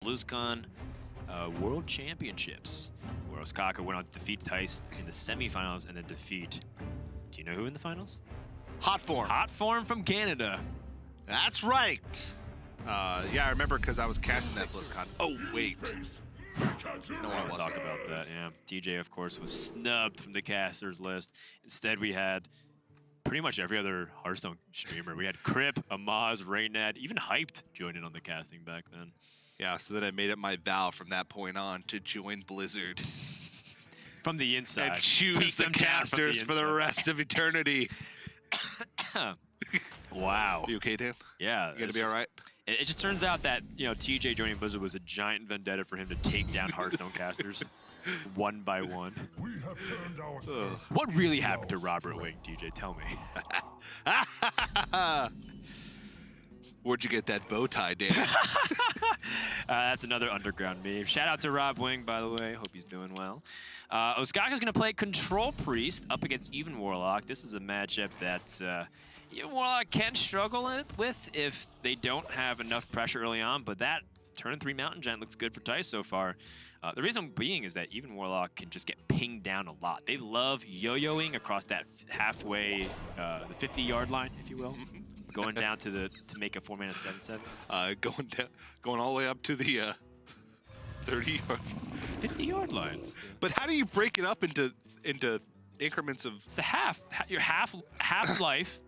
BlizzCon World Championships, where Ostkaka went on to defeat Thijs in the semifinals and then defeat. Do you know who in the finals? Hot Form. Hot Form from Canada. That's right. Yeah, I remember because I was casting that BlizzCon. Oh, wait. No one talk about that, yeah. TJ, of course, was snubbed from the casters list. Instead, we had pretty much every other Hearthstone streamer. We had Crip, Amaz, Raynad, even Hyped joined in on the casting back then. Yeah, so then I made it my vow from that point on to join Blizzard. From the inside. And choose the casters for the rest of eternity. Wow. You okay, Dan? Yeah. You gonna be all right? It just turns out that, you know, TJ joining Blizzard was a giant vendetta for him to take down Hearthstone casters one by one. We have turned our What really happened to Robert Wing, TJ? Tell me. Where'd you get that bow tie, Dan? That's another underground meme. Shout out to Rob Wing, by the way. Hope he's doing well. Ostkaka's going to play Control Priest up against Even Warlock. This is a matchup that Even Warlock can struggle with if they don't have enough pressure early on, but that turn 3 Mountain Giant looks good for Thijs so far. The reason being is that Even Warlock can just get pinged down a lot. They love yo-yoing across that halfway, the 50-yard line, if you will. Going down to make a 4-mana 7/7. Going all the way up to the 30-yard, 50-yard lines. But how do you break it up into increments of? It's a half. Your half life.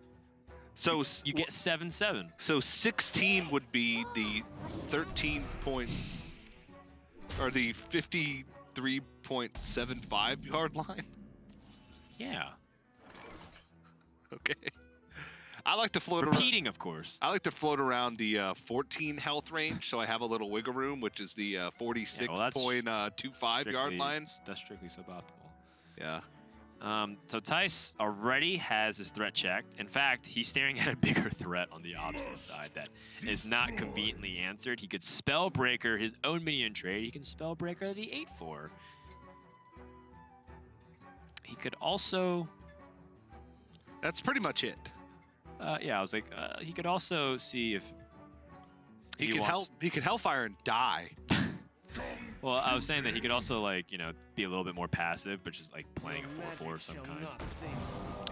So you get 7/7. So 16 would be the 13 point or the 53.75 yard line. Yeah. Okay. I like to float repeating, of course. I like to float around the 14 health range, so I have a little wiggle room, which is the 46.25 yard lines. That's strictly suboptimal. Yeah. So Thijs already has his threat checked. In fact, he's staring at a bigger threat on the opposite side that is not conveniently answered. He could Spellbreaker his own minion trade. He can Spellbreaker the 8/4. He could also... That's pretty much it. Yeah, I was like, he could also see if he could Hellfire and die. Well, I was saying that he could also, like, you know, be a little bit more passive, but just like playing a 4/4 of some kind.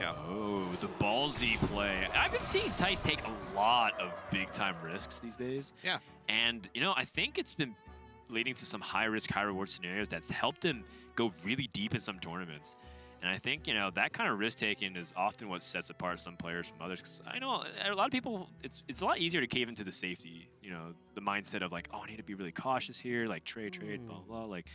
Yeah. Oh, the ballsy play. I've been seeing Thijs take a lot of big-time risks these days. Yeah. And, you know, I think it's been leading to some high-risk, high-reward scenarios that's helped him go really deep in some tournaments. And I think, you know, that kind of risk-taking is often what sets apart some players from others. Because I know a lot of people, it's a lot easier to cave into the safety, you know, the mindset of like, oh, I need to be really cautious here, like trade, blah, blah. Like,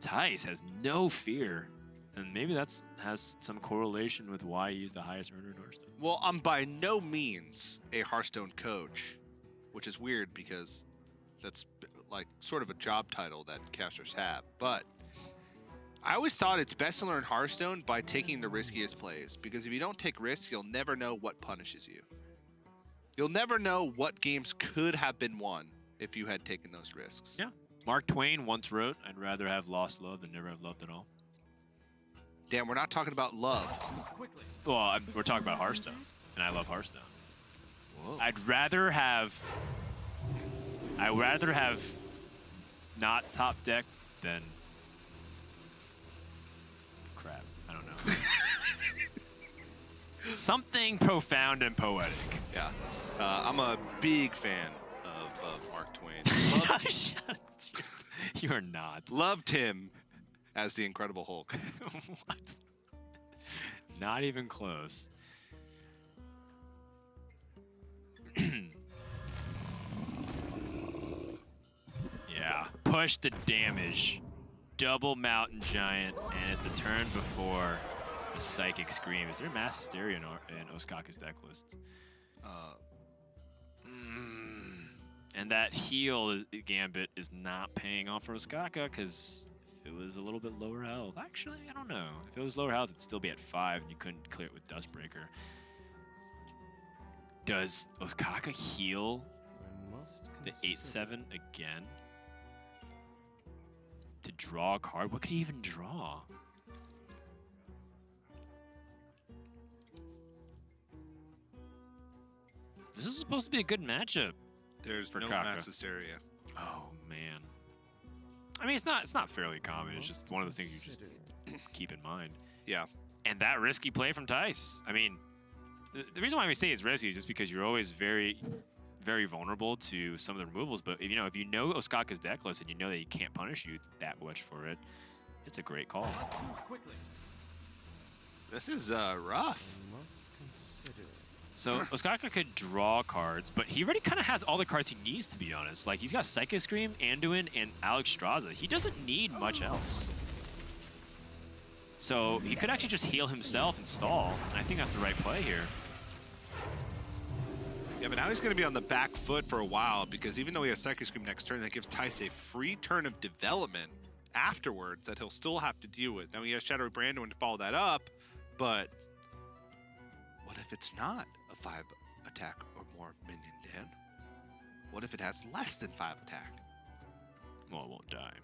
Thijs has no fear. And maybe that's has some correlation with why he's the highest earner in Hearthstone. Well, I'm by no means a Hearthstone coach, which is weird because that's like sort of a job title that casters have. But I always thought it's best to learn Hearthstone by taking the riskiest plays, because if you don't take risks, you'll never know what punishes you. You'll never know what games could have been won if you had taken those risks. Yeah. Mark Twain once wrote, I'd rather have lost love than never have loved at all. Damn, we're not talking about love. Well, we're talking about Hearthstone, and I love Hearthstone. Whoa. I'd rather have not top deck than crap. I don't know. Something profound and poetic. Yeah. I'm a big fan of Mark Twain. You are not. Loved him as the Incredible Hulk. What? Not even close. Yeah. Push the damage. Double Mountain Giant, and it's the turn before the Psychic Scream. Is there Mass Hysteria in Ostkaka's deck list? And that heal gambit is not paying off for Ostkaka, because if it was a little bit lower health, actually, I don't know. If it was lower health, it'd still be at 5, and you couldn't clear it with Dustbreaker. Does Ostkaka heal the 8/7 again? To draw a card? What could he even draw? This is supposed to be a good matchup. There's for no Kaka. Mass Hysteria. Oh I mean, it's not fairly common. It's just one of the things you just keep in mind. Yeah. And that risky play from Theis. I mean, the reason why we say it's risky is just because you're always very, very vulnerable to some of the removals. But if you know Ostkaka's deck list and you know that he can't punish you that much for it, it's a great call. This is rough. So Ostkaka could draw cards, but he already kind of has all the cards he needs, to be honest. Like, he's got Psychic Scream, Anduin, and Alexstrasza. He doesn't need much else. So he could actually just heal himself and stall. And I think that's the right play here. Yeah, but now he's going to be on the back foot for a while because even though he has Psychic Scream next turn, that gives Theis a free turn of development afterwards that he'll still have to deal with. Now he has Shadowy Branduin to follow that up, but what if it's not a 5 attack or more minion, Dan? What if it has less than 5 attack? Well, it won't die.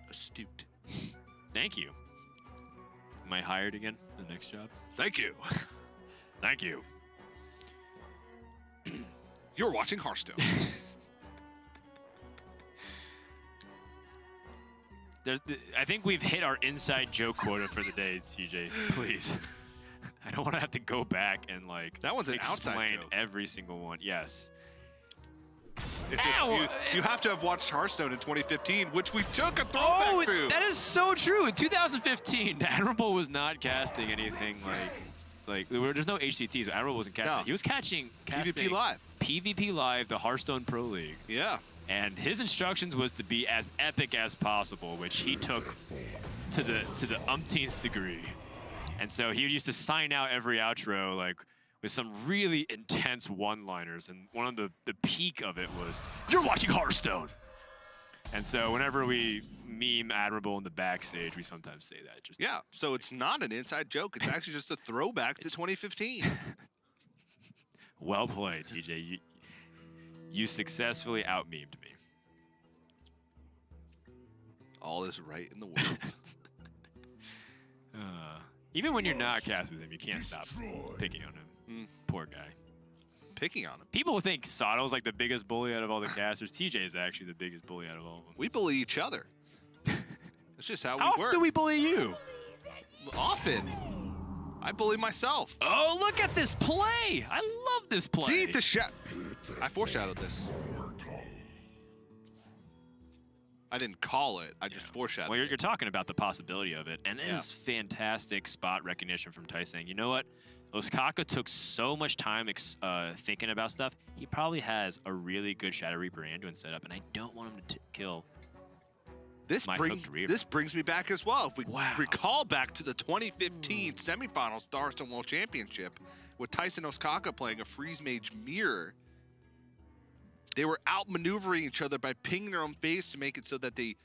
Astute. Thank you. Am I hired again for the next job? Thank you. Thank you. You're watching Hearthstone. I think we've hit our inside joke quota for the day, TJ. Please. I don't want to have to go back and like That one's an outside explain joke. every single one. Yes. It's just, Ow! you have to have watched Hearthstone in 2015, which we took a throwback to. That is so true. In 2015, Admirable was not casting anything there's no HCT, so Admirable wasn't casting. No. He was casting PvP Live. PvP Live, the Hearthstone Pro League. Yeah. And his instructions was to be as epic as possible, which he took to the umpteenth degree. And so he used to sign out every outro like with some really intense one-liners, and one of the peak of it was, "You're watching Hearthstone." And so whenever we meme Admirable in the backstage, we sometimes say that. Just Yeah, so it's not an inside joke. It's actually just a throwback to 2015. Well played, TJ. You successfully out-memed me. All is right in the world. Even when you're not cast with him, you can't stop picking on him. Poor guy. Picking on him. People think Sato's like the biggest bully out of all the casters. TJ is actually the biggest bully out of all of them. We bully each other. That's just how How we often work. do we bully you? Often. I bully myself. Oh, look at this play! I love this play. See, I foreshadowed this. I didn't call it. I just foreshadowed Well, you're it. talking about the possibility of it, and it Yeah. is fantastic spot recognition from Theis saying, you know what? Ostkaka took so much time thinking about stuff. He probably has a really good Shadow Reaper Anduin set up, and I don't want him to kill. This my brings hooked reaver. this brings me back as well. If we Wow. recall back to the 2015 semifinals Hearthstone World Championship with Tyson Ostkaka playing a Freeze Mage Mirror, they were outmaneuvering each other by pinging their own face to make it so that they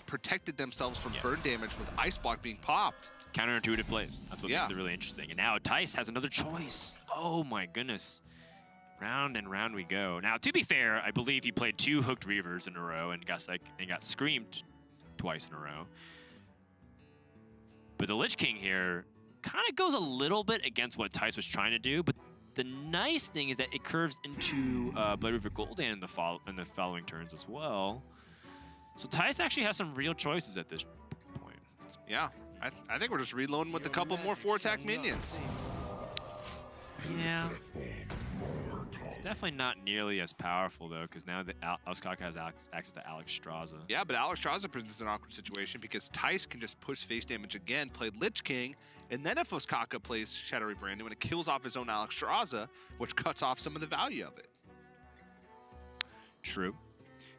protected themselves from burn damage with Ice Block being popped. Counterintuitive plays. That's what makes it really interesting. And now Theis has another choice. Oh my goodness. Round and round we go. Now, to be fair, I believe he played 2 Hooked Reavers in a row and got screamed twice in a row. But the Lich King here kind of goes a little bit against what Theis was trying to do, but the nice thing is that it curves into Blade Reaver Gul'dan in the following turns as well. So Theis actually has some real choices at this point. Yeah, I think we're just reloading with a couple more 4-attack minions. Yeah. It's definitely not nearly as powerful, though, because now Ostkaka has access to Alexstrasza. Yeah, but Alexstrasza presents an awkward situation because Theis can just push face damage again, play Lich King, and then if Ostkaka plays Shadowy Branduin, it kills off his own Alexstrasza, which cuts off some of the value of it. True.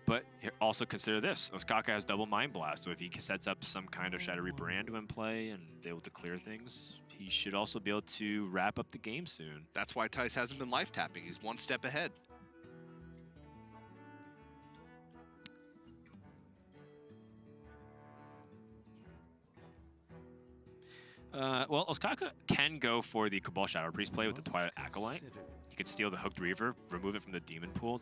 But also consider this. Ostkaka has double Mind Blast, so if he sets up some kind of Shadowy Branduin play and is able to clear things, he should also be able to wrap up the game soon. That's why Theis hasn't been life tapping. He's one step ahead. Well, Ostkaka can go for the Cabal Shadow Priest play with the Twilight Acolyte. You could steal the Hooked Reaver, remove it from the Demon Pool.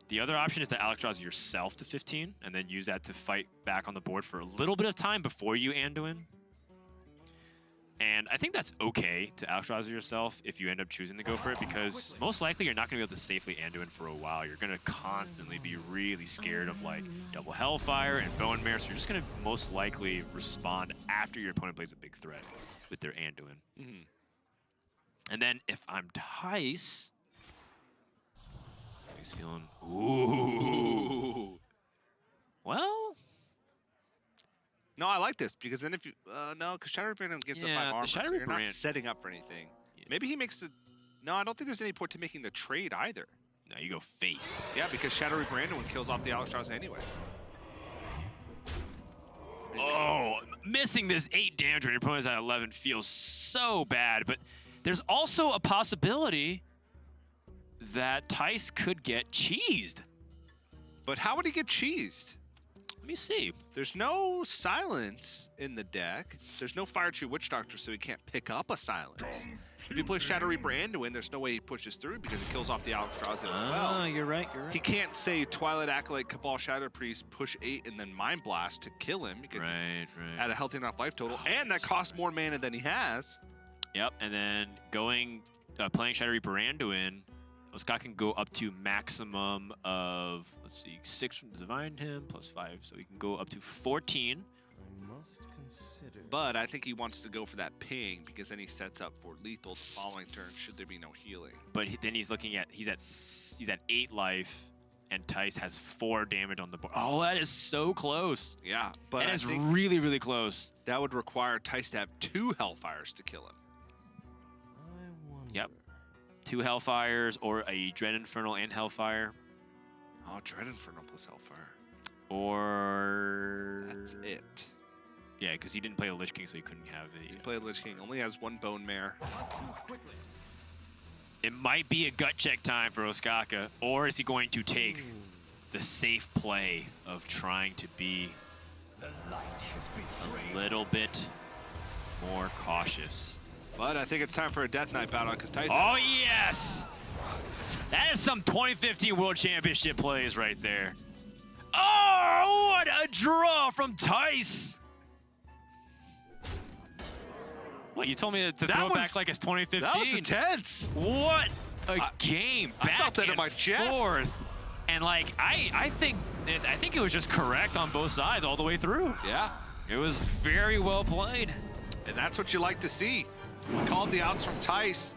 The other option is to Alexstrasza yourself to 15, and then use that to fight back on the board for a little bit of time before you Anduin. And I think that's okay to Alexstrasza yourself if you end up choosing to go for it, because most likely you're not going to be able to safely Anduin for a while. You're going to constantly be really scared of like double Hellfire and Bone Mare, so you're just going to most likely respond after your opponent plays a big threat with their Anduin. Mm-hmm. And then if I'm Thijs, he's feeling, ooh. Well, no, I like this because then if you no, because Shadow Reaper gets Yeah, up 5 armor, the Shadow so you're Reaper not ran- setting up for anything. Yeah. Maybe he makes it. No, I don't think there's any point to making the trade either. no, you go face. Yeah, because Shadow Reaper Anduin kills off the Alexstrasza anyway. Oh, missing this 8 damage when your opponent's at 11 feels so bad, but there's also a possibility that Thijs could get cheesed. But how would he get cheesed? Let me see. There's no silence in the deck. There's no Fire Tree Witch Doctor, so he can't pick up a silence. If he plays Shadow Reaper Anduin, there's no way he pushes through because it kills off the Alexstrasza as well. You're right, He can't say Twilight Acolyte, Cabal Shadow Priest, push 8, and then Mind Blast to kill him because he's at a healthy enough life total, and that costs more mana than he has. Yep, and then playing Shadow Reaper Anduin, Ostkaka can go up to maximum of, let's see, 6 from the Divine Hymn plus 5, so he can go up to 14. I must consider. But I think he wants to go for that ping because then he sets up for lethal the following turn should there be no healing. But then he's looking at, he's at 8 life, and Thijs has 4 damage on the board. Oh, that is so close. Yeah, but That I is think really, really close. that would require Thijs to have 2 Hellfires to kill him. I wonder. Yep. 2 Hellfires or a Dread Infernal and Hellfire. Oh, Dread Infernal plus Hellfire. Or... That's it. Yeah, because he didn't play a Lich King, so he couldn't have He a... play Lich King, only has 1 Bone Mare. It might be a gut check time for Ostkaka, or is he going to take the safe play of trying to be a little bit more cautious? But I think it's time for a Death Knight battle because Tyson. Oh, yes! That is some 2015 World Championship plays right there. Oh, what a draw from Thijs! What, you told me to throw it back like it's 2015? That was intense. What a game! I Back felt that in and my chest. forth. And like, I think it was just correct on both sides all the way through. Yeah, It was very well played. and that's what you like to see. We called the outs from Thijs.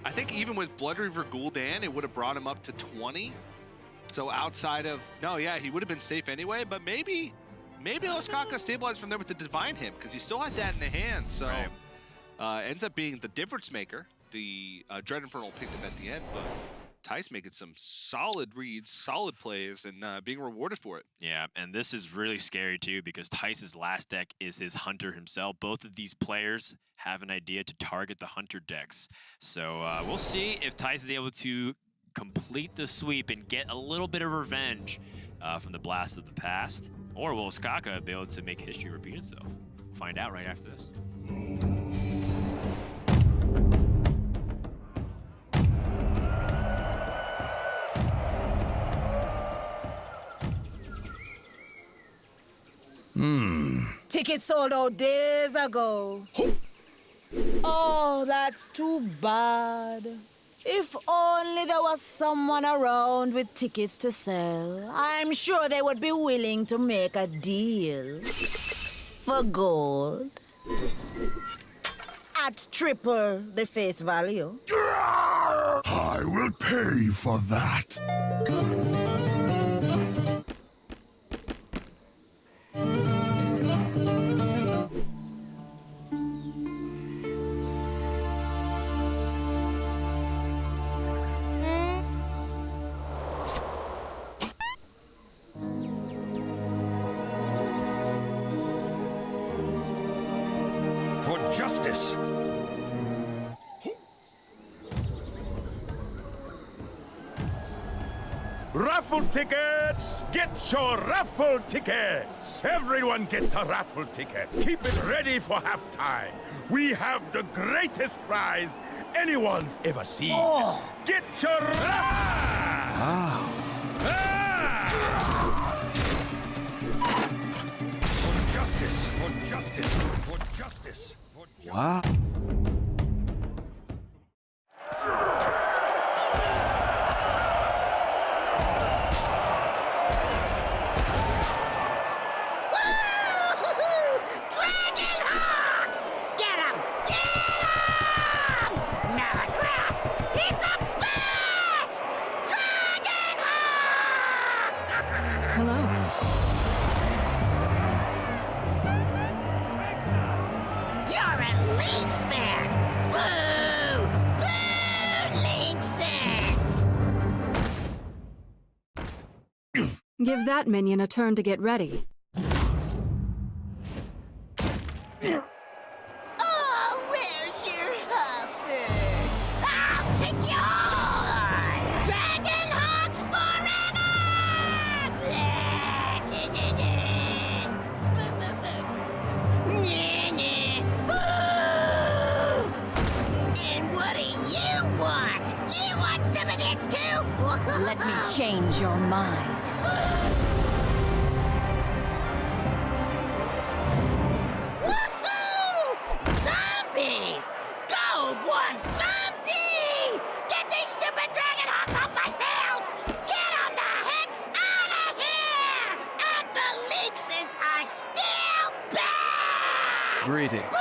I think even with Blood Reaver Gul'dan, it would have brought him up to 20. So outside of, no, yeah, he would have been safe anyway, but maybe Ostkaka stabilized from there with the Divine Hymn, because he still had that in the hand, so ends up being the difference maker. The Dread Infernal picked him at the end, but Thijs making some solid reads, solid plays, and being rewarded for it. Yeah, and this is really scary too, because Thijs' last deck is his Hunter himself. Both of these players have an idea to target the Hunter decks. So we'll see if Thijs is able to complete the sweep and get a little bit of revenge from the blast of the past, or will Ostkaka be able to make history repeat itself? We'll find out right after this. Tickets sold out days ago. Oh, that's too bad. If only there was someone around with tickets to sell, I'm sure they would be willing to make a deal. For gold. At triple the face value. I will pay for that. For justice. Raffle tickets! Get your raffle tickets! Everyone gets a raffle ticket. Keep it ready for halftime. We have the greatest prize anyone's ever seen. Oh. Get your raffle! For justice! For justice! For justice! For justice! Wow. Give that minion a turn to get ready. Oh, where's your huffer? I'll take you on! Dragon Hawks forever! And what do you want? You want some of this too? Let me change your mind. Woohoo! Zombies! Go, one zombie! Get these stupid dragon hawks off my field! Get them the heck out of here! And the lynxes are still back! Greetings. Boo,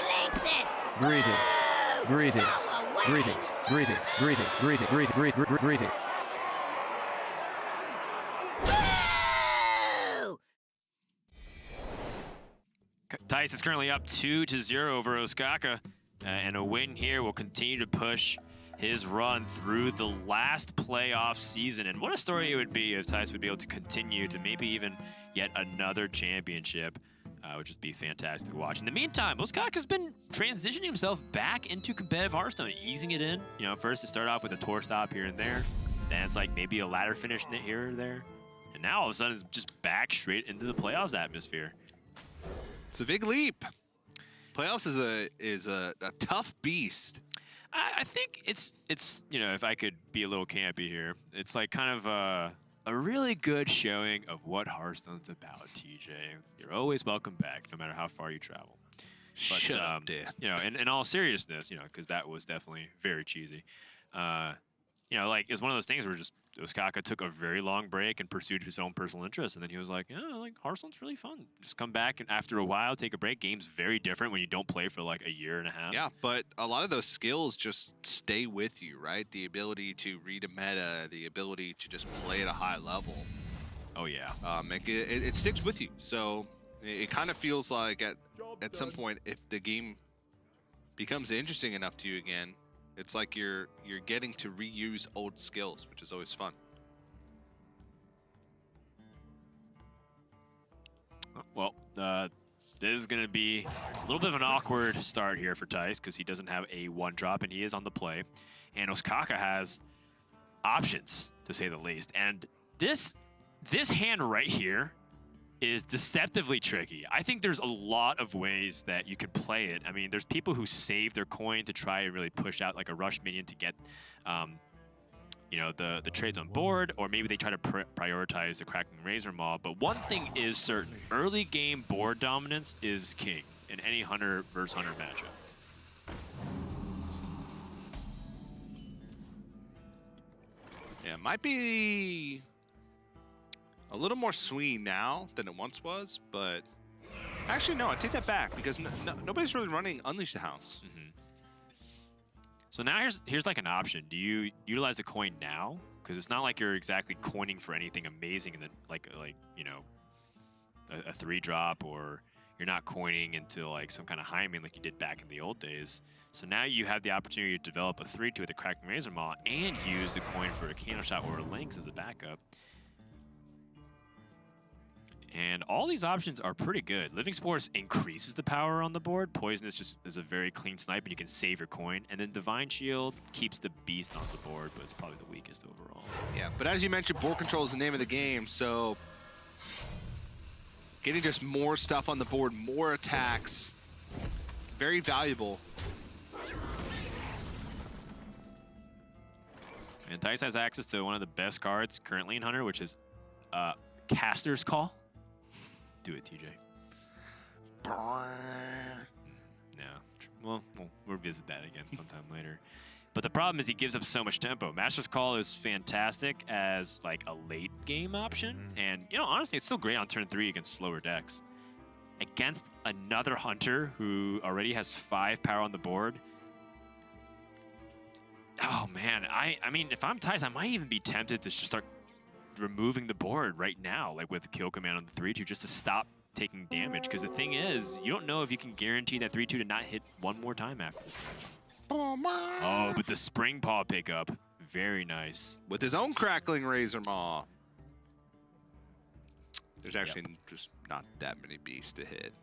lynxes! Greetings. Boo! Greetings. Go away! Greetings. Greetings. Greetings. Greetings. Boo! Thijs is currently up 2-0 over Ostkaka, and a win here will continue to push his run through the last playoff season. And what a story it would be if Thijs would be able to continue to maybe even yet another championship. Would just be fantastic to watch. In the meantime, Ostkaka's been transitioning himself back into competitive Hearthstone, easing it in. You know, first to start off with a tour stop here and there, then it's like maybe a ladder finish here or there, and now all of a sudden it's just back straight into the playoffs atmosphere. It's a big leap. Playoffs is a tough beast. I think it's you know, if I could be a little campy here, it's like kind of a really good showing of what Hearthstone's about, TJ. You're always welcome back, no matter how far you travel. But Shut up, Dan. you know, in all seriousness, you know, because that was definitely very cheesy. You know, like it's one of those things where just Ostkaka took a very long break and pursued his own personal interests, and then he was like, "Yeah, like Hearthstone's really fun. Just come back and after a while, take a break. Game's very different when you don't play for like a year and a half." Yeah, but a lot of those skills just stay with you, right? The ability to read a meta, the ability to just play at a high level. Oh yeah. It sticks with you. So it kind of feels like at some point, if the game becomes interesting enough to you again, it's like you're getting to reuse old skills, which is always fun. Well, this is going to be a little bit of an awkward start here for Thijs because he doesn't have a one drop and he is on the play, and Ostkaka has options to say the least. And this hand right here is deceptively tricky. I think there's a lot of ways that you could play it. I mean, there's people who save their coin to try and really push out like a rush minion to get, you know, the trades on board, or maybe they try to prioritize the Cracking Razor Maw. But one thing is certain: early game board dominance is king in any hunter versus hunter matchup. Yeah, it might be a little more swing now than it once was, but actually no, I take that back because nobody's really running Unleash the Hounds. Mm-hmm. So now here's like an option. Do you utilize the coin now? Because it's not like you're exactly coining for anything amazing, and then like you know, a 3-drop, or you're not coining into like some kind of Hymen like you did back in the old days. So now you have the opportunity to develop a 3-2 with the Cracking Razor Maw and use the coin for a Candle Shot or a Lynx as a backup. And all these options are pretty good. Living Spores increases the power on the board. Poisonous just is a very clean snipe and you can save your coin. And then Divine Shield keeps the beast on the board, but it's probably the weakest overall. Yeah, but as you mentioned, board control is the name of the game, so getting just more stuff on the board, more attacks, very valuable. And Thijs has access to one of the best cards currently in Hunter, which is Caster's Call. Do it, TJ. No. Well, we'll revisit that again sometime later. But the problem is he gives up so much tempo. Master's Call is fantastic as like a late game option. And, you know, honestly, it's still great on turn 3 against slower decks. Against another Hunter who already has 5 power on the board. Oh, man. I mean, if I'm Thijs, I might even be tempted to just start removing the board right now, like with Kill Command on the 3-2, just to stop taking damage. Because the thing is, you don't know if you can guarantee that 3-2 to not hit one more time after this turn. Oh, but the Spring Paw pickup, very nice. With his own Crackling Razor Maw. There's actually just not that many beasts to hit.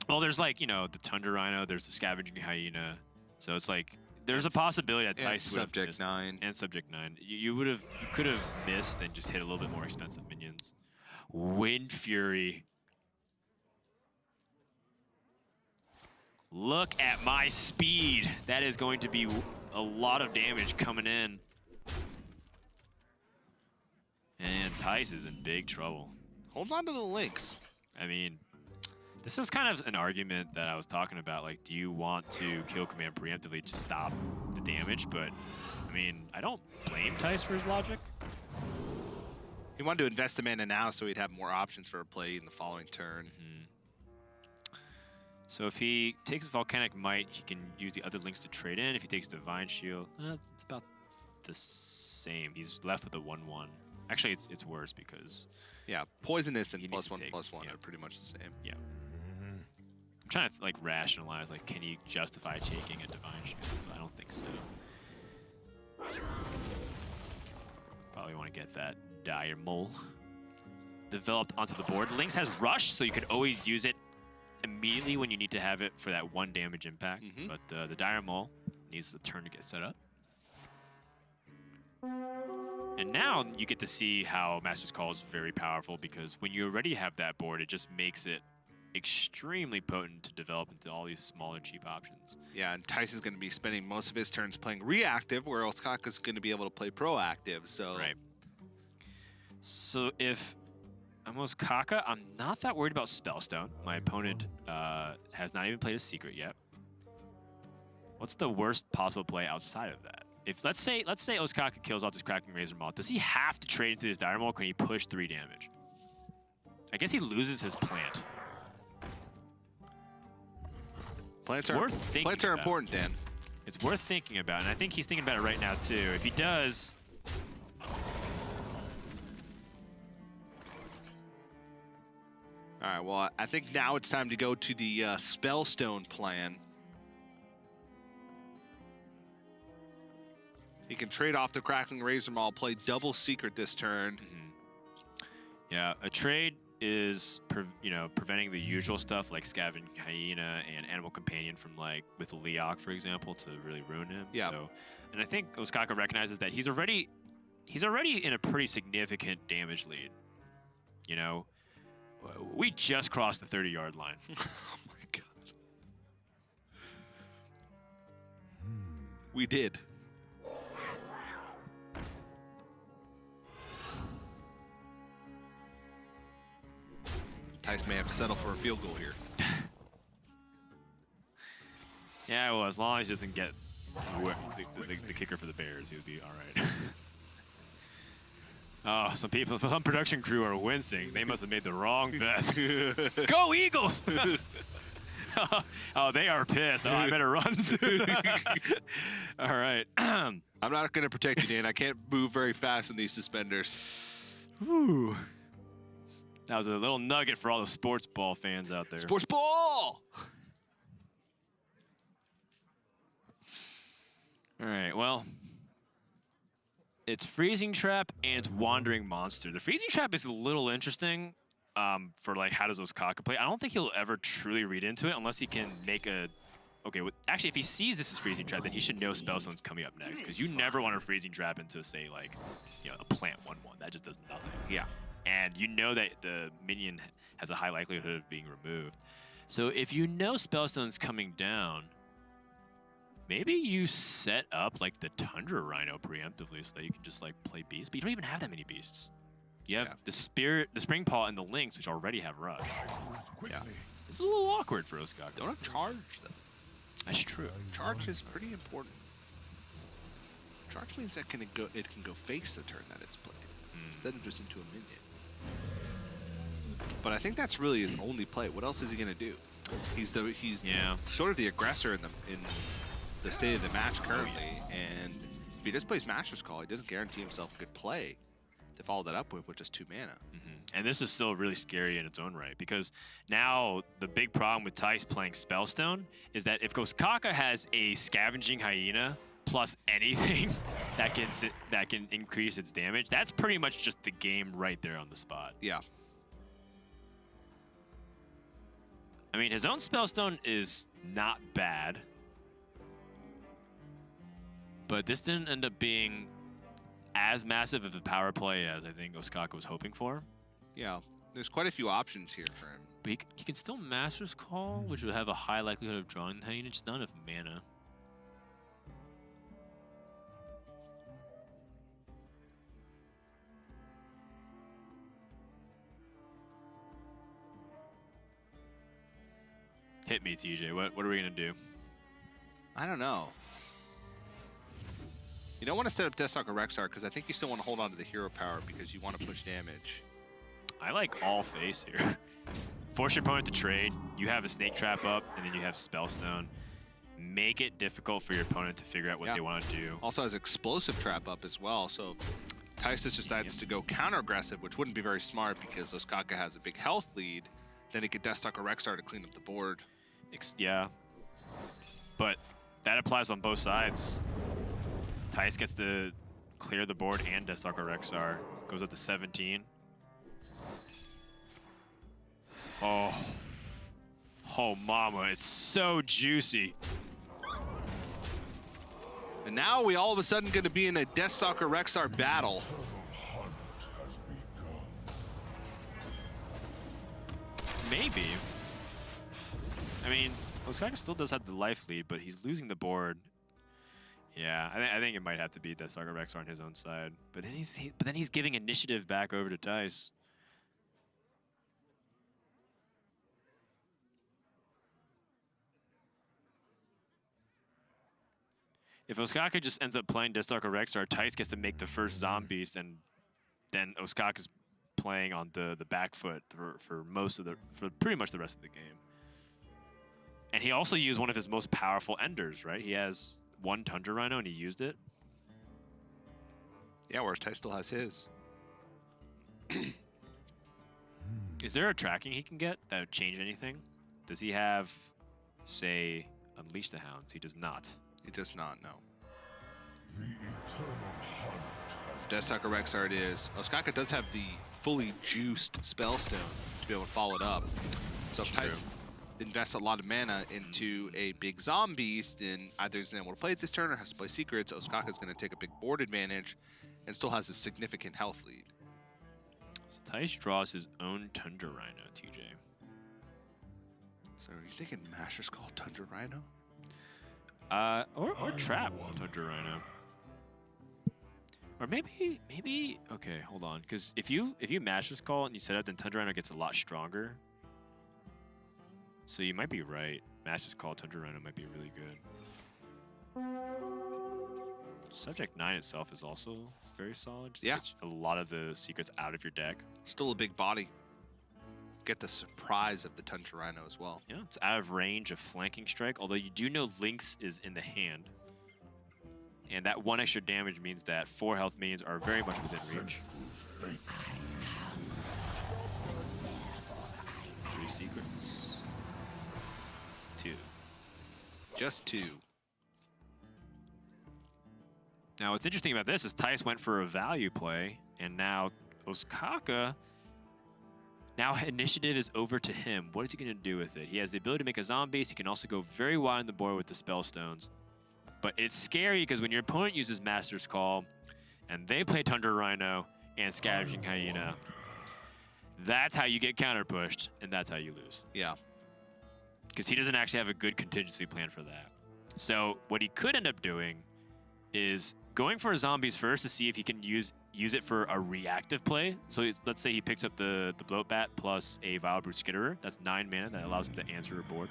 Well, there's like, you know, the Tundra Rhino, there's the Scavenging Hyena. So it's like, there's a possibility that Tice would have Subject missed. 9. And Subject 9. You could have missed and just hit a little bit more expensive minions. Wind Fury. Look at my speed. That is going to be a lot of damage coming in. And Tice is in big trouble. Hold on to the Lynx. I mean, this is kind of an argument that I was talking about. Like, do you want to kill command preemptively to stop the damage? But, I mean, I don't blame Tice for his logic. He wanted to invest the mana now so he'd have more options for a play in the following turn. So if he takes Volcanic Might, he can use the other links to trade in. If he takes Divine Shield, it's about the same. He's left with a 1/1. Actually, it's worse because... Yeah, Poisonous and He needs to +1/+1 take- are pretty much the same. Yeah. I'm trying to like rationalize, like, can you justify taking a Divine Shield? But I don't think so. Probably want to get that Dire Mole developed onto the board. Lynx has Rush, so you could always use it immediately when you need to have it for that 1 damage impact. But the Dire Mole needs the turn to get set up. And now you get to see how Master's Call is very powerful, because when you already have that board, it just makes it extremely potent to develop into all these smaller, cheap options. Yeah, and Tyson's going to be spending most of his turns playing reactive, where Ostkaka's going to be able to play proactive. So Right. So if I'm Ostkaka, I'm not that worried about Spellstone. My opponent has not even played a secret yet. What's the worst possible play outside of that? If let's say Ostkaka kills off this Cracking Razor Maul, does he have to trade into his Dire Maul? Can he push 3 damage? I guess he loses his plant. plants Worth thinking are about. important, Dan. It's worth thinking about, and I think he's thinking about it right now too. If he does, All right, well, I think now it's time to go to the Spellstone plan. He can trade off the Crackling Razor Maul, play double secret this turn. yeah, a trade is preventing the usual stuff like Scavenging Hyena and Animal Companion from, like, with Leok, for example, to really ruin him. Yeah. So, and I think Ostkaka recognizes that he's already in a pretty significant damage lead. You know, we just crossed the 30-yard line. Oh my god. We did. Tice may have to settle for a field goal here. Yeah, well, as long as he doesn't get the kicker for the Bears, he would be all right. Oh, some production crew are wincing. They must have made the wrong bet. Go Eagles! Oh, they are pissed. Oh, I better run. All right. I'm not going to protect you, Dan. I can't move very fast in these suspenders. Whew. That was a little nugget for all the sports ball fans out there. Sports ball! All right, well, it's Freezing Trap and it's Wandering Monster. The Freezing Trap is a little interesting for, like, how does Ostkaka play. I don't think he'll ever truly read into it unless he can make a... Okay, actually, if he sees this as Freezing Trap, then he should know Spellstone's coming up next, because you never want to Freezing Trap into, say, like, you know, a plant 1/1. That just does nothing. Yeah. And you know that the minion has a high likelihood of being removed. So if you know Spellstone's coming down, maybe you set up, like, the Tundra Rhino preemptively so that you can just, like, play beasts. But you don't even have that many beasts. You have the Spring Paw and the Lynx, which already have Rush. Yeah. This is a little awkward for Ostkaka. Don't have charge, though. That's true. Charge is pretty important. Charge means that it can go face the turn that it's played, instead of just into a minion. But I think that's really his only play. What else is he gonna do? He's sort of the aggressor in the state of the match currently, and if he just plays Master's Call, he doesn't guarantee himself a good play to follow that up with just 2 mana. And this is still really scary in its own right, because now the big problem with Tice playing Spellstone is that if Ostkaka has a Scavenging Hyena plus anything that can increase its damage, that's pretty much just the game right there on the spot. Yeah. I mean, his own Spellstone is not bad. But this didn't end up being as massive of a power play as I think Ostkaka was hoping for. Yeah, there's quite a few options here for him. But he can still Master's Call, which would have a high likelihood of drawing the Hyena. It's not enough mana. Hit me, TJ. What are we going to do? I don't know. You don't want to set up Deathstalker Rexar because I think you still want to hold on to the hero power because you want to push damage. I like all face here. Just force your opponent to trade. You have a Snake Trap up, and then you have Spellstone. Make it difficult for your opponent to figure out what they want to do. Also has Explosive Trap up as well, so ThijsNL just decides to go counter-aggressive, which wouldn't be very smart because Ostkaka has a big health lead. Then he could Deathstalker Rexar to clean up the board. Yeah. But that applies on both sides. Thijs gets to clear the board and Deathstalker Rexar. Goes up to 17. Oh. Oh, mama. It's so juicy. And now we all of a sudden going to be in a Deathstalker Rexar battle. Maybe. I mean, Ostkaka still does have the life lead, but he's losing the board. Yeah, I think it might have to be Deathstalker Rexar on his own side. But then he's giving initiative back over to Thijs. If Ostkaka just ends up playing Deathstalker Rexar, Thijs gets to make the first Zombies, and then Ostkaka's playing on the back foot for pretty much the rest of the game. And he also used one of his most powerful enders, right? He has one Tundra Rhino and he used it. Yeah, whereas Thijs still has his. Is there a tracking he can get that would change anything? Does he have, say, Unleash the Hounds? He does not. He does not, no. Deathstalker Rexar it is. Ostkaka does have the fully juiced Spellstone to be able to follow it up. So if Thijs invests a lot of mana into a big Zombies, then either he's not able to play it this turn or has to play Secrets. Ostkaka's going to take a big board advantage and still has a significant health lead. So Thijs draws his own Tundra Rhino, TJ. So are you thinking Master's Call Tundra Rhino? Or Trap Tundra Rhino. Or maybe, okay, hold on. Because if you Master's Call and you set up, then Tundra Rhino gets a lot stronger. So you might be right. Master's Call Tundra Rhino might be really good. Subject 9 itself is also very solid. Just gets a lot of the secrets out of your deck. Still a big body. Get the surprise of the Tundra Rhino as well. Yeah, it's out of range of Flanking Strike, although you do know Lynx is in the hand. And that 1 extra damage means that 4 health minions are very much within reach. 3 secrets. 2. Just 2. Now, what's interesting about this is Thijs went for a value play, and now Ostkaka, now initiative is over to him. What is he going to do with it? He has the ability to make a Zombies. He can also go very wide on the board with the Spellstones. But it's scary because when your opponent uses Master's Call, and they play Tundra Rhino and Scavenging Hyena, that's how you get counter-pushed, and that's how you lose. Yeah. Because he doesn't actually have a good contingency plan for that. So what he could end up doing is going for Zombies first to see if he can use it for a reactive play. So let's say he picks up the Bloat Bat plus a Vilebrute Skitterer. That's 9 mana. That allows him to answer a board.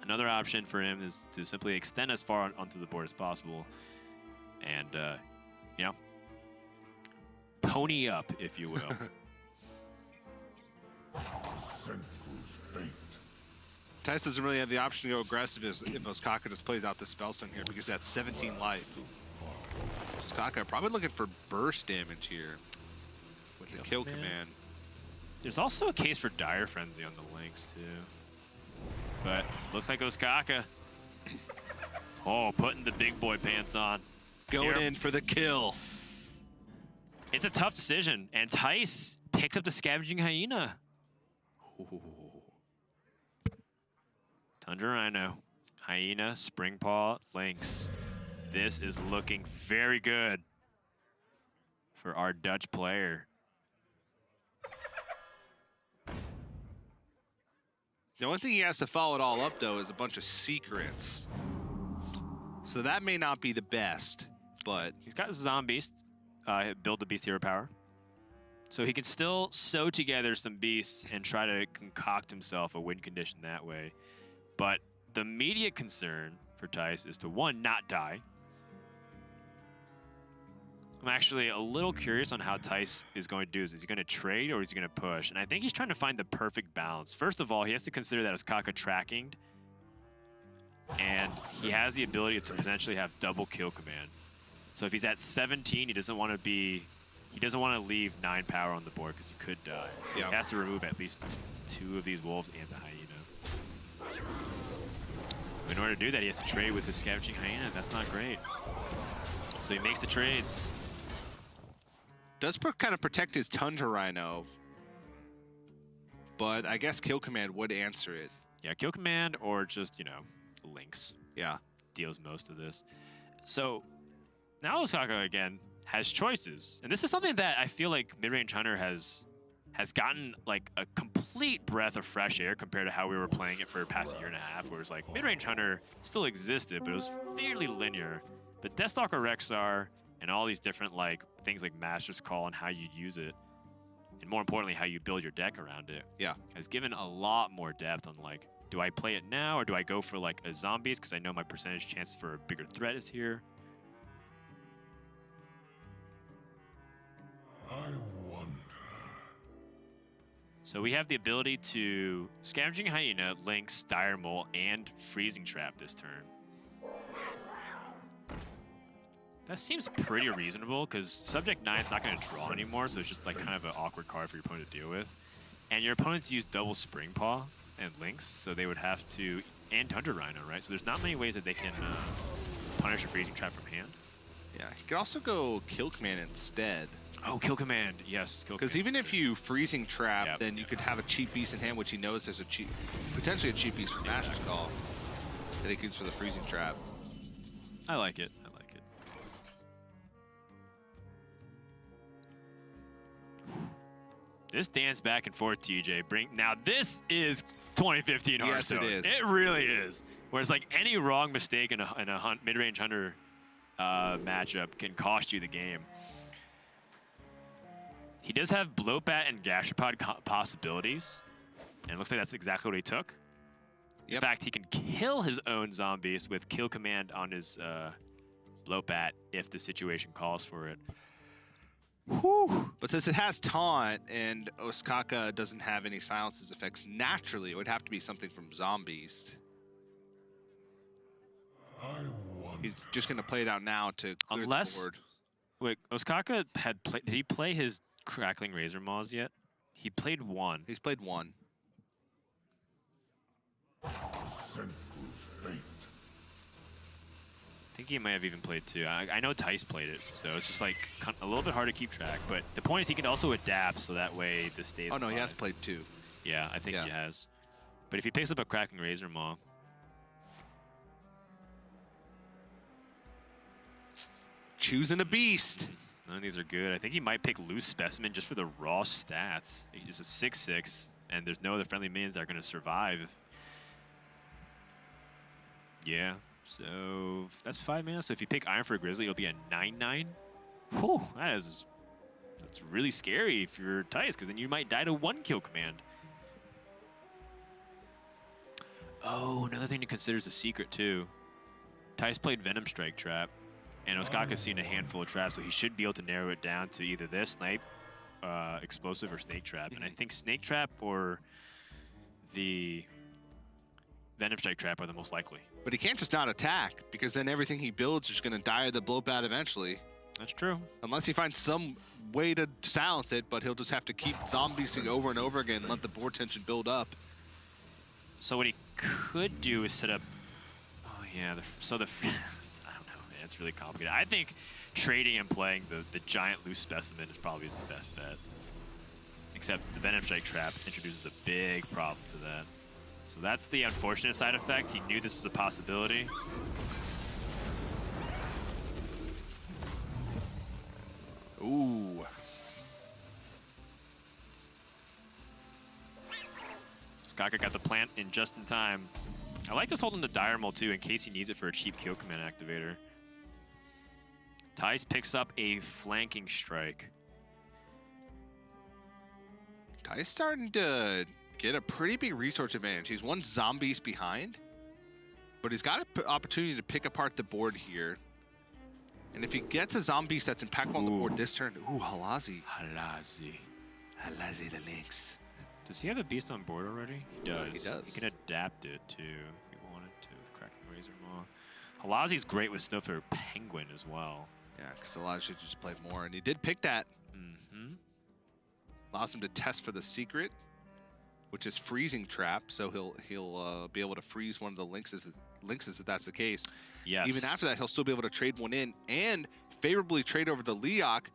Another option for him is to simply extend as far onto the board as possible. And, you know, pony up, if you will. Thijs doesn't really have the option to go aggressive if Ostkaka just plays out the Spellstone here because that's 17 life. Ostkaka probably looking for burst damage here with the kill command. There's also a case for Dire Frenzy on the Lynx, too. But looks like Ostkaka. Oh, putting the big boy pants on. Going in for the kill. It's a tough decision, and Thijs picks up the Scavenging Hyena. Ooh. Tundra Rhino, Hyena, Springpaw, Lynx. This is looking very good for our Dutch player. The only thing he has to follow it all up, though, is a bunch of secrets. So that may not be the best, but... He's got Zombeast, build the Beast Hero power. So he can still sew together some beasts and try to concoct himself a win condition that way. But the immediate concern for Thijs is to, one, not die. I'm actually a little curious on how Thijs is going to do this. Is he going to trade or is he going to push? And I think he's trying to find the perfect balance. First of all, he has to consider that Ostkaka tracking, and he has the ability to potentially have double kill command. So if he's at 17, he doesn't want to leave 9 power on the board because he could die. So he has to remove at least 2 of these wolves and the hyena. In order to do that, he has to trade with his scavenging hyena. That's not great. So he makes the trades. Does kind of protect his Tundra Rhino, but I guess kill command would answer it. Yeah, kill command or just, Lynx. Yeah. Deals most of this. So now Ostkaka again has choices. And this is something that I feel like Midrange Hunter has gotten like a complete breath of fresh air compared to how we were playing it for the past year and a half, where it's like Midrange Hunter still existed, but it was fairly linear. But Deathstalker Rexar and all these different like things like Master's Call and how you use it, and more importantly, how you build your deck around it, has given a lot more depth on like, do I play it now or do I go for like a zombies because I know my percentage chance for a bigger threat is here. I wonder. So we have the ability to Scavenging Hyena, Lynx, Dire Mole, and Freezing Trap this turn. That seems pretty reasonable because Subject 9 is not going to draw anymore, so it's just like kind of an awkward card for your opponent to deal with. And your opponents use double Springpaw and Lynx, so they would have to, and Tundra Rhino, right? So there's not many ways that they can punish a Freezing Trap from hand. Yeah, he could also go kill command instead. Oh, kill command, yes. Because even if you freezing trap, then you could have a cheap beast in hand, which he knows there's a potentially a cheap beast for Master's Call that he can use for the freezing trap. I like it. This dance back and forth, TJ. Now this is 2015 Hearthstone. Yes, it is. It really is. Whereas like any wrong mistake in a mid-range hunter matchup can cost you the game. He does have Bloatbat and Gastropod possibilities, and it looks like that's exactly what he took. Yep. In fact, he can kill his own zombies with kill command on his Bloatbat if the situation calls for it. Whew. But since it has taunt and Ostkaka doesn't have any silences effects, naturally it would have to be something from Zombies. He's just going to play it out now to clear the board. Wait, Ostkaka did he play his Crackling Razor Maws yet? He played one. He's played one. I think he might have even played two. I know Thijs played it, so it's just like a little bit hard to keep track. But the point is he can also adapt, so that way the stays. Oh no, alive. he has played two. Yeah, I think he has. But if he picks up a Cracking Razor Maw, choosing a beast. None of these are good. I think he might pick Loose Specimen just for the raw stats. He's a 6/6, and there's no other friendly minions that are going to survive. Yeah. So that's 5 mana. So if you pick Iron for a Grizzly, it'll be a 9/9. Whew, that's really scary if you're Thijs, because then you might die to 1 kill command. Oh, another thing to consider is a secret too. Thijs played Venom Strike Trap, and Ostkaka's seen a handful of traps, so he should be able to narrow it down to either this Snipe, Explosive, or Snake Trap. And I think Snake Trap or the Venom Strike Trap are the most likely. But he can't just not attack, because then everything he builds is going to die of the Bloatbat eventually. That's true. Unless he finds some way to silence it, but he'll just have to keep zombiesing over and over again and let the board tension build up. So what he could do is set up... Oh, yeah. I don't know, man. It's really complicated. I think trading and playing the giant Loose Specimen is probably his best bet. Except the Venom Strike Trap introduces a big problem to that. So that's the unfortunate side effect. He knew this was a possibility. Ooh. Ostkaka got the plant in just in time. I like this holding the Diarmal too in case he needs it for a cheap kill command activator. Thijs picks up a flanking strike. Ty's starting to get a pretty big resource advantage. He's one zombies behind, but he's got an opportunity to pick apart the board here. And if he gets a zombie that's impactful on the board this turn, ooh, Halazi. Halazi the Lynx. Does he have a beast on board already? He does. He does. He can adapt it too if he wanted to with Kraken Razor Maw. Halazi's great with stuff for Penguin as well. Yeah, because Halazi should just play more, and he did pick that. Mm-hmm. Allows him to test for the secret, which is freezing trap, so he'll be able to freeze one of the lynxes if that's the case. Yes. Even after that, he'll still be able to trade one in and favorably trade over the Leok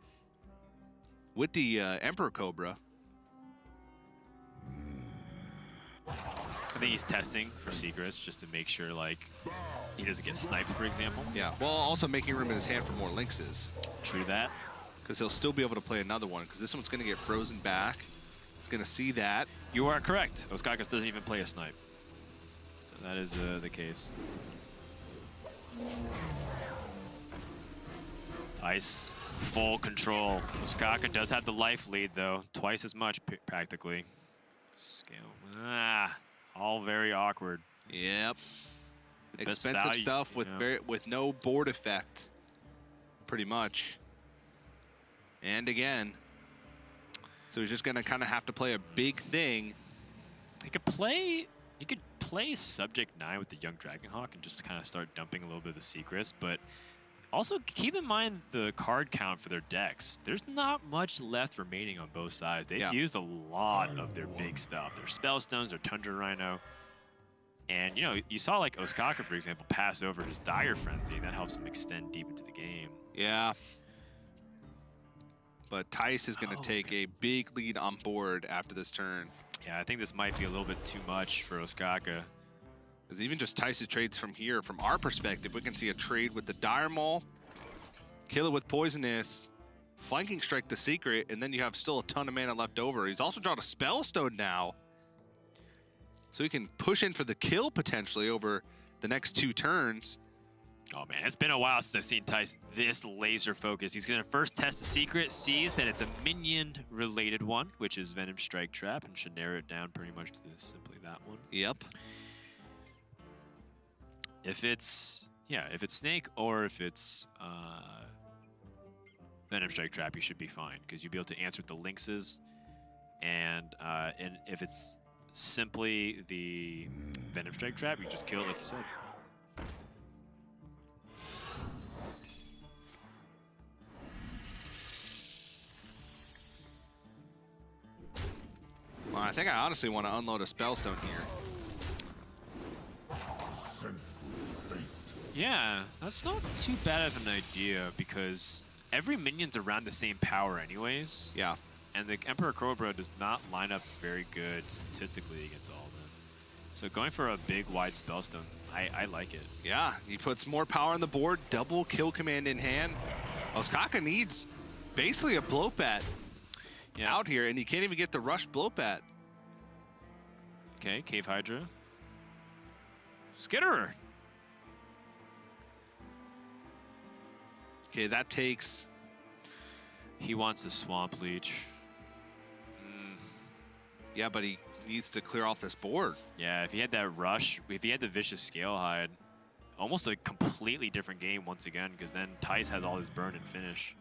with the Emperor Cobra. I think he's testing for secrets just to make sure, like, he doesn't get sniped, for example. Yeah, well, also making room in his hand for more lynxes. True that. Because he'll still be able to play another one, because this one's going to get frozen back. He's going to see that. You are correct. Ostkaka doesn't even play a snipe. So that is the case. Thijs, full control. Ostkaka does have the life lead, though. Twice as much, practically. Scale. All very awkward. Yep. The best Expensive value, stuff with with no board effect, pretty much. And again, so he's just gonna kind of have to play a big thing. You could play Subject 9 with the Young Dragonhawk and just kind of start dumping a little bit of the secrets, but also keep in mind the card count for their decks. There's not much left remaining on both sides. They've used a lot of their big stuff. Their Spellstones, their Tundra Rhino. And, you know, you saw, like, Ostkaka, for example, pass over his Dire Frenzy. That helps him extend deep into the game. Yeah. But Thijs is going to take a big lead on board after this turn. Yeah, I think this might be a little bit too much for Ostkaka. Because even just Thijs' trades from here, from our perspective, we can see a trade with the Dire Maul, kill it with Poisonous, flanking strike the secret, and then you have still a ton of mana left over. He's also drawn a Spellstone now. So he can push in for the kill potentially over the next 2 turns. Oh man, it's been a while since I've seen Thijs this laser focused. He's gonna first test the secret, sees that it's a minion related one, which is Venom Strike Trap, and should narrow it down pretty much to simply that one. Yep. If it's Snake or if it's Venom Strike Trap, you should be fine because you'll be able to answer with the Lynxes, and if it's simply the Venom Strike Trap, you just kill it like you said. Well, I think I honestly want to unload a Spellstone here. Yeah, that's not too bad of an idea because every minion's around the same power anyways. Yeah. And the Emperor Cobra does not line up very good statistically against all of them. So going for a big, wide Spellstone, I like it. Yeah, he puts more power on the board, double kill command in hand. Ostkaka needs basically a Blowbat out here, and he can't even get the rush Blowbat. Okay, Cave Hydra. Skitterer. Okay, that takes... He wants a Swamp Leech. Yeah, but he needs to clear off this board. Yeah, if he had that rush, if he had the Vicious Scale Hide, almost a completely different game once again, because then Thijs has all his burn and finish.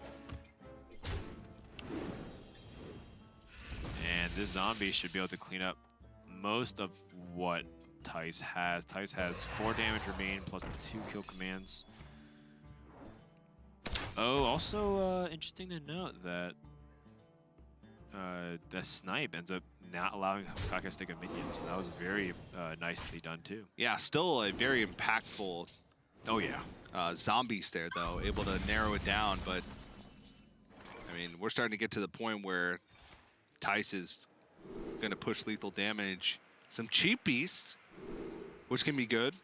And this zombie should be able to clean up most of what Thijs has. Thijs has 4 damage remain plus 2 kill commands. Oh, also interesting to note that the snipe ends up not allowing Ostkaka to take a minion, so that was very nicely done too. Yeah, still a very impactful zombies there, though, able to narrow it down. But, I mean, we're starting to get to the point where Thijs is going to push lethal damage. Some cheap beasts which can be good.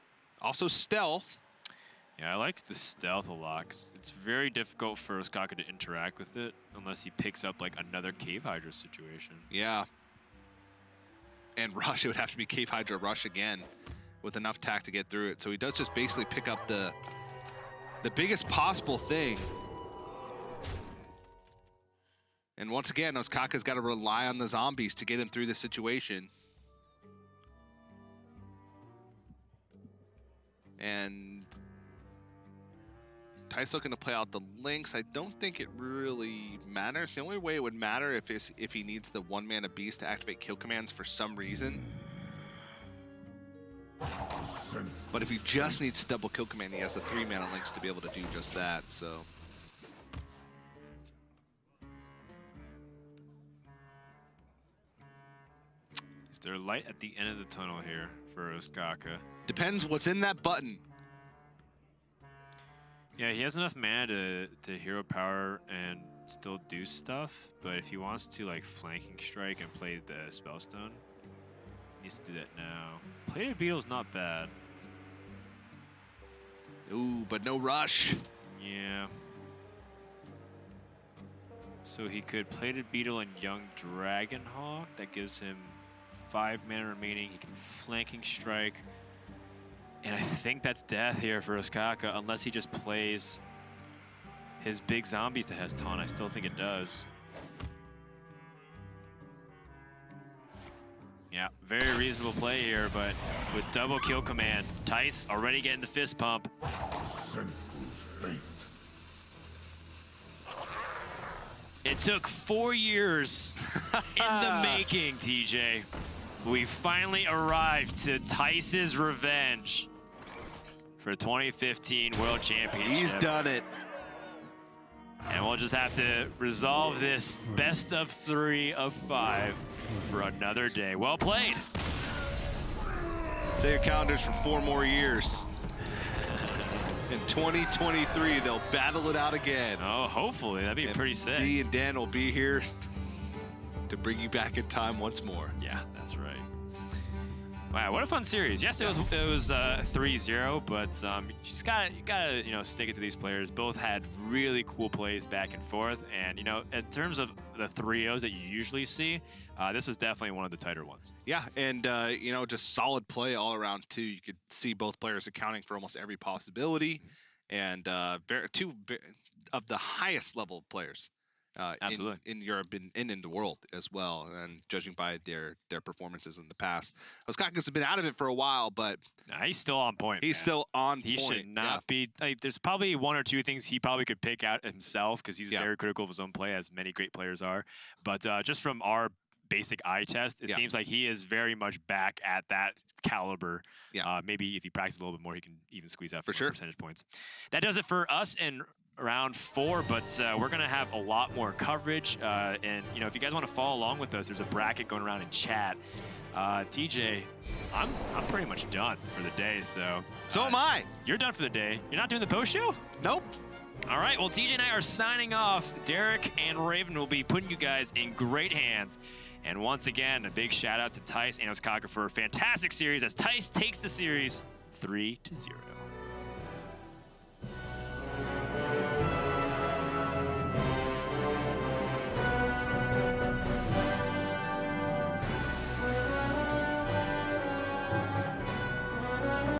Also stealth. Yeah, I like the stealth a lot. 'Cause it's very difficult for Ostkaka to interact with it unless he picks up like another Cave Hydra situation. Yeah. And rush, it would have to be Cave Hydra rush again with enough tack to get through it. So he does just basically pick up the biggest possible thing. And once again, Ostkaka's got to rely on the zombies to get him through the situation. And Ty's looking to play out the links. I don't think it really matters. The only way it would matter if he needs the one-mana beast to activate kill commands for some reason. But if he just needs double kill command, he has the 3-mana links to be able to do just that, so. Is there light at the end of the tunnel here for Ostkaka? Depends what's in that button. Yeah, he has enough mana to hero power and still do stuff, but if he wants to like flanking strike and play the Spellstone, he needs to do that now. Plated Beetle's not bad. Ooh, but no rush. Yeah. So he could Plated Beetle and Young Dragonhawk. That gives him 5 mana remaining. He can flanking strike. And I think that's death here for Ostkaka, unless he just plays his big zombies that has taunt. I still think it does. Yeah, very reasonable play here, but with double kill command, Thijs already getting the fist pump. It took 4 years in the making, TJ. We finally arrived to Thijs's revenge for 2015 World Championship. He's done it. And we'll just have to resolve this best of 3 of 5 for another day. Well played. Set your calendars for 4 more years. In 2023, they'll battle it out again. Oh, hopefully. That'd be pretty sick. Me and Dan will be here to bring you back in time once more. Yeah, that's right. Wow, what a fun series. Yes, it was 3-0, but you just gotta stick it to these players. Both had really cool plays back and forth, and in terms of the 3-0s that you usually see, this was definitely one of the tighter ones. Yeah, and just solid play all around too. You could see both players accounting for almost every possibility, and two of the highest level players. Absolutely. In Europe and in the world as well, and judging by their performances in the past. Ostkaka's been out of it for a while, but he's still on point. He's still on he point. Should not be. There's probably 1 or 2 things he probably could pick out himself because he's very critical of his own play, as many great players are. But just from our basic eye test, it seems like he is very much back at that caliber. Yeah. Maybe if he practices a little bit more, he can even squeeze out for sure percentage points. That does it for us in round 4, but we're gonna have a lot more coverage, and if you guys want to follow along with us, there's a bracket going around in chat. TJ, I'm pretty much done for the day, so am I. You're done for the day. You're not doing the post show? Nope. All right, well, TJ and I are signing off. Derek and Raven will be putting you guys in great hands. And once again, a big shout out to Thijs and Ostkaka for a fantastic series as Thijs takes the series 3-0.